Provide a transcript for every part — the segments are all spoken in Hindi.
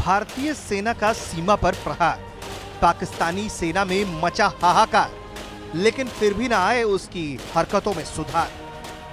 भारतीय सेना का सीमा पर प्रहार, पाकिस्तानी सेना में मचा हाहाकार, लेकिन फिर भी ना आए उसकी हरकतों में सुधार।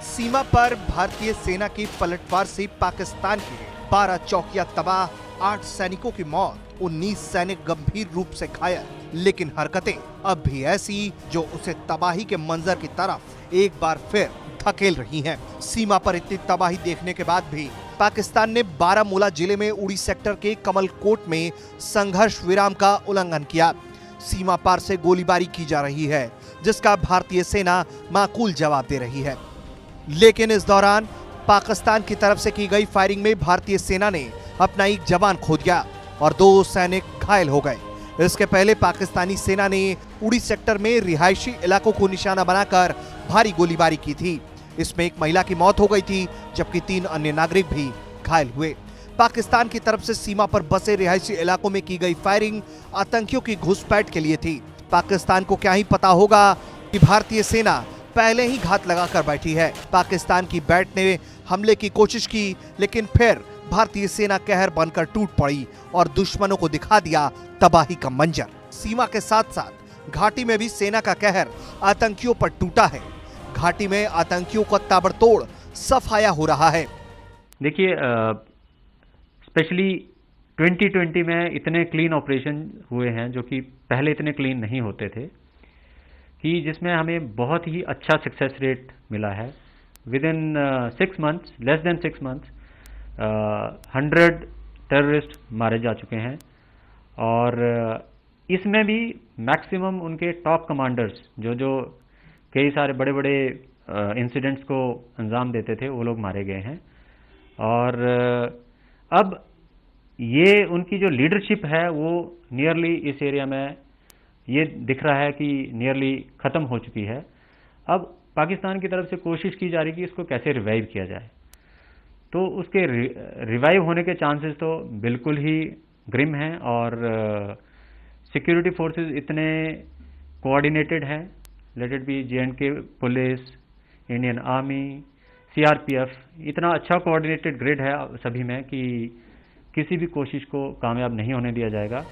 सीमा पर भारतीय सेना की पलटवार से पाकिस्तान के 12 चौकियां तबाह, 8 सैनिकों की मौत, 19 सैनिक गंभीर रूप से घायल, लेकिन हरकतें अब भी ऐसी जो उसे तबाही के मंजर की तरफ एक बार फिर धकेल रही हैं। सीमा पर इतनी तबाही देखने के बाद भी पाकिस्तान ने बारामूला जिले में उड़ी सेक्टर के कमलकोट में संघर्ष विराम का उल्लंघन किया। सीमा पार से गोलीबारी की जा रही है, जिसका भारतीय सेना माकूल जवाब दे रही है। लेकिन इस दौरान पाकिस्तान की तरफ से की गई फायरिंग में भारतीय सेना ने अपना एक जवान खो दिया और 2 सैनिक घायल हो गए। इसके पहले पाकिस्तानी सेना ने उड़ी सेक्टर में रिहायशी इलाकों को निशाना बनाकर भारी गोलीबारी की थी। इसमें एक महिला की मौत हो गई थी, जबकि 3 अन्य नागरिक भी घायल हुए। पाकिस्तान की तरफ से सीमा पर बसे रिहायशी इलाकों में की गई फायरिंग आतंकियों की घुसपैठ के लिए थी। पाकिस्तान को क्या ही पता होगा कि भारतीय सेना पहले ही घात लगाकर बैठी है। पाकिस्तान की बैट ने हमले की कोशिश की, लेकिन फिर भारतीय सेना कहर बनकर टूट पड़ी और दुश्मनों को दिखा दिया तबाही का मंजर। सीमा के साथ साथ घाटी में भी सेना का कहर आतंकियों पर टूटा है। घाटी में आतंकियों का ताबड़तोड़ सफाया हो रहा है। देखिए, स्पेशली 2020 में इतने क्लीन ऑपरेशन हुए हैं जो कि पहले इतने क्लीन नहीं होते थे, कि जिसमें हमें बहुत ही अच्छा सक्सेस रेट मिला है। With in 6 months, less than 6 months 100 terrorist मारे जा चुके हैं। और इसमें भी मैक्सिमम उनके टॉप कमांडर्स जो कई सारे बड़े बड़े इंसिडेंट्स को अंजाम देते थे, वो लोग मारे गए हैं। और अब ये उनकी जो लीडरशिप है वो नियरली इस एरिया में ये दिख रहा है कि नियरली ख़त्म हो चुकी है। अब पाकिस्तान की तरफ से कोशिश की जा रही है कि इसको कैसे रिवाइव किया जाए। तो उसके रिवाइव होने के चांसेस तो बिल्कुल ही ग्रिम हैं। और सिक्योरिटी फोर्सेस इतने कोऑर्डिनेटेड हैं, let it be J&K police, Indian army, CRPF, इतना अच्छा कोऑर्डिनेटेड ग्रिड है सभी में कि किसी भी कोशिश को कामयाब नहीं होने दिया जाएगा।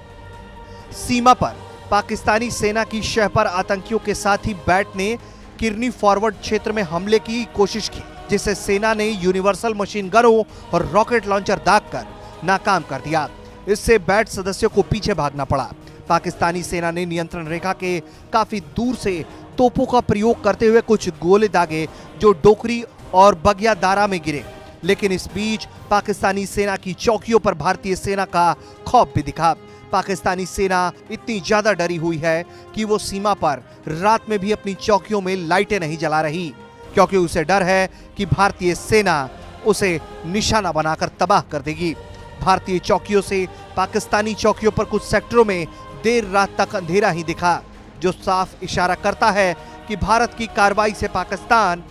सीमा पर पाकिस्तानी सेना की शह पर आतंकियों के साथ ही बैट ने किरनी फॉरवर्ड क्षेत्र में हमले की कोशिश की, जिसे सेना ने यूनिवर्सल मशीन गनों और रॉकेट लॉन्चर दागकर नाकाम कर दिया। इससे बैट सदस्यों को पीछे भागना पड़ा। पाकिस्तानी सेना ने नियंत्रण रेखा के काफी दूर से तोपों का प्रयोग करते हुए कुछ गोले दागे, जो डोकरी और बगिया दारा में गिरे। लेकिन इस बीच पाकिस्तानी सेना की चौकियों पर भारतीय सेना का खौफ भी दिखा। पाकिस्तानी सेना इतनी ज्यादा डरी हुई है कि वो सीमा पर रात में भी अपनी चौकियों में लाइटें नहीं जला रही, क्योंकि उसे डर है कि भारतीय सेना उसे निशाना बनाकर तबाह कर देगी। भारतीय चौकियों से पाकिस्तानी चौकियों पर कुछ सेक्टरों में देर रात तक अंधेरा ही दिखा, जो साफ इशारा करता है कि भारत की कार्रवाई से पाकिस्तान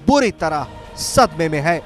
बुरी तरह सदमे में है।